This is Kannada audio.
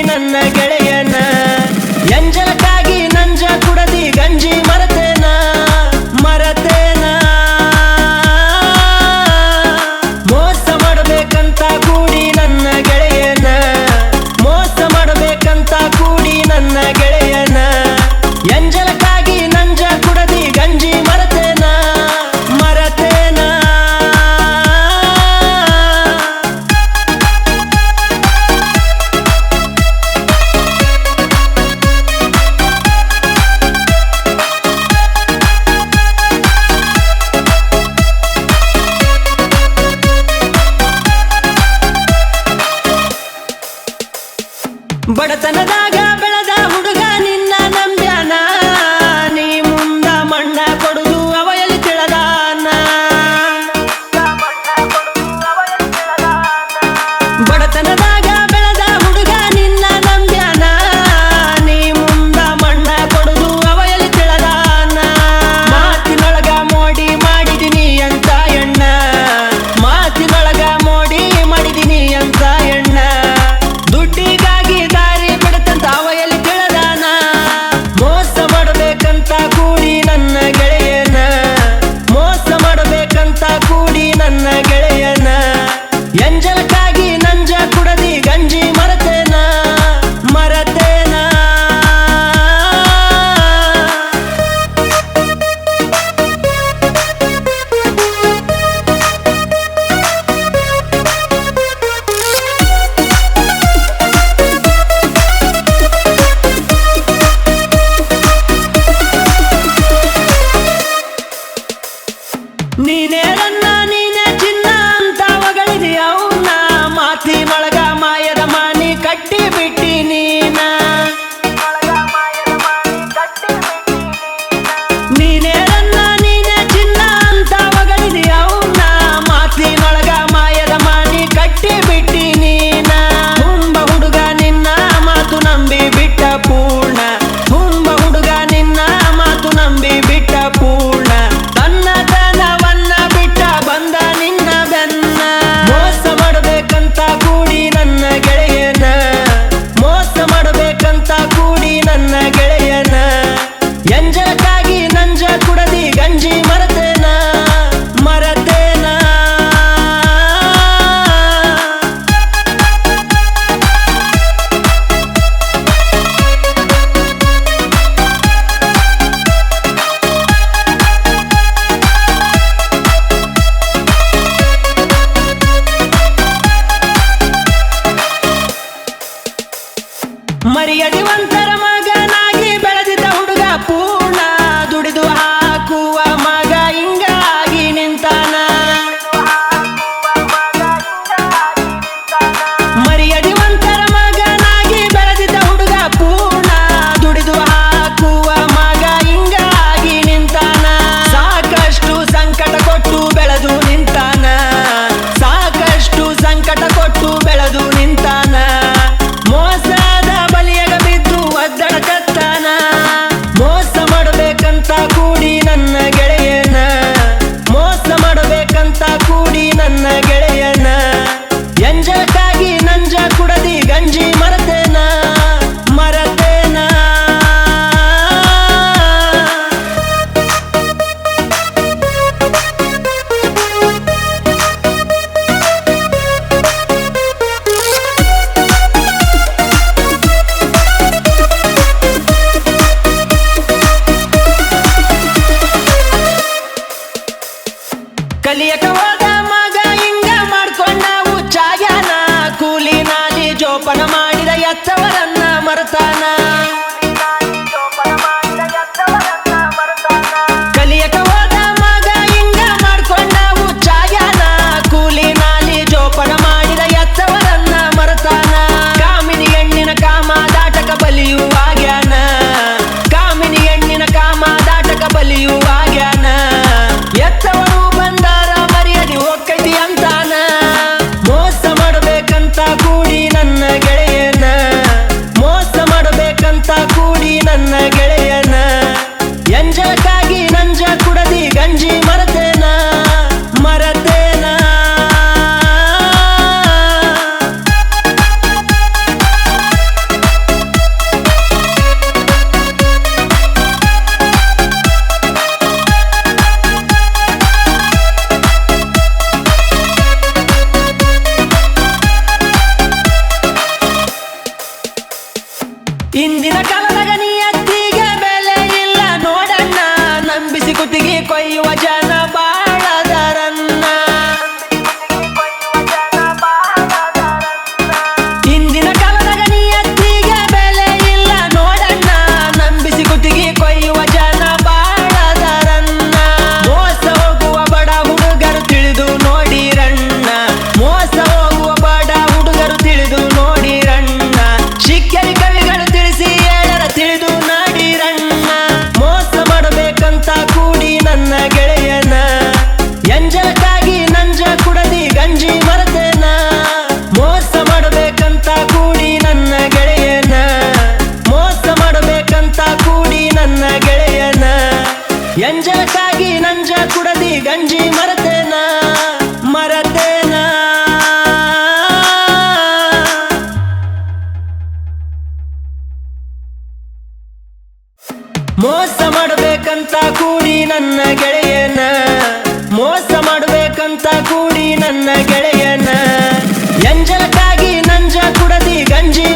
ನನ್ನ ಗೆಳೆಯನ ಎಂಜಲಕ್ಕಾಗಿ ನಂಜ ಕುಡದಿ ಗಂಜಿ ಮರತೇನ ಮೋಸ ಮಾಡಬೇಕಂತ ಕೂಡಿ ನನ್ನ ಗೆಳೆಯನ ಮೋಸ ಮಾಡಬೇಕಂತ ಕೂಡಿ ನನ್ನ ಗೆಳೆಯನ ಎಂಜಲಕ್ಕಾಗಿ ನಂಜ ಕುಡದಿ ಗಂಜಿ ಮರತೇನ ಬಡತನದಾಗ ಬೆಳೆದ ಹುಡುಗ ನಿನ್ನ ನಂಬ್ಯಾನ ನೀ ಮುಂದ ಮಣ್ಣ ಕೊಡುದು ಅವ ಎಲ್ಲಿ ತಿಳದಾನ ಬಡತನದಾಗ ಬೆಳೆದ ಹುಡುಗ ನಿನ್ನ ನಂಬ್ಯಾನ ನೀ ಮುಂದ ಮಣ್ಣ ಕೊಡುದು ಅವ ಎಲ್ಲಿ ತಿಳದಾನ ಮಾತಿನೊಳಗ ಮೋಡಿ ಮಾಡಿದಿನಿ ಅಂತ ಎಣ್ಣ ಮಾತಿನೊಳಗ ಮೋಡಿ ಮಾಡಿದಿನಿ ಅಂತ ಎಣ್ಣ ದುಡ್ಡಿಗಾಗಿ ದಾರಿ ಬಿಡತಂತ ಅವ ಎಲ್ಲಿ ತಿಳದಾನ ಮೋಸ ಮಾಡಬೇಕಂತ ಕೂಡಿ ನನ್ನ ಗೆಳೆಯನ ಮೋಸ ಮಾಡಬೇಕಂತ ಕೂಡಿ ನನ್ನ ಗೆಳೆಯನ ಎಂಜಲಕ್ಕಾಗಿ ನಂಜ ಕುಡದಿ ಗಂಜಿ ಮರತೇನ ನೀನೇ ನನ್ನ ನೀನೇ ಚಿನ್ನ ಅಂತ ಹೊಗಳಿದಿ ಅವನ್ನ ಮಾತಿನೊಳಗ ಮಾಯದ ಮಾನಿ ಕಟ್ಟಿ ಬಿಟ್ಟಿ ನೀನ ನೀನೇ ನನ್ನ ನೀನೇ ಚಿನ್ನ ಅಂತ ಹೊಗಳಿದಿ ಅವನ್ನ ಮಾತಿನೊಳಗ ಮಾಯದ ಮಾನಿ ಕಟ್ಟಿ ಬಿಟ್ಟಿ ನೀನ ತುಂಬ ಹುಡುಗ ನಿನ್ನ ಮಾತು ನಂಬಿ ಬಿಟ್ಟ ಪೂರ್ಣ ತುಂಬ ಹುಡುಗ ನಿನ್ನ ಮಾತು ನಂಬಿ ಬಿಟ್ಟ ಪೂರ್ಣ ತನ್ನ ತನವನ್ನ ಬಿಟ್ಟ ಬಂದ ನಿನ್ನ ಬೆನ್ನ ಮೋಸ ಮಾಡಬೇಕಂತ ಕೂಡಿ ನನ್ನ ಗೆಳೆಯನ ಮೋಸ ಮಾಡಬೇಕಂತ ಕೂಡಿ ನನ್ನ ಗೆಳೆಯನ ಎಂಜಲಕ್ಕಾಗಿ ನಂಜ ಕುಡದಿ ಗಂಜಿ ಮರತೇನ ಮರಿಯಡಿವಂತರ ಮಗನಾಗಿ ಬೆಳೆದಿದ್ದ ಹುಡುಗ ಪೂರ್ಣ ಎಂಜಲಕ್ಕಾಗಿ ನಂಜ ಕುಡದಿ ಗಂಜಿ ಮರತೇನ ಮರತೇನ ಮೋಸ ಮಾಡಬೇಕಂತ ಕೂಡಿ ನನ್ನ ಗೆಳೆಯನ ಮೋಸ ಮಾಡಬೇಕಂತ ಕೂಡಿ ನನ್ನ ಗೆಳೆಯನ ಎಂಜಲಕ್ಕಾಗಿ ನಂಜ ಕುಡದಿ ಗಂಜಿ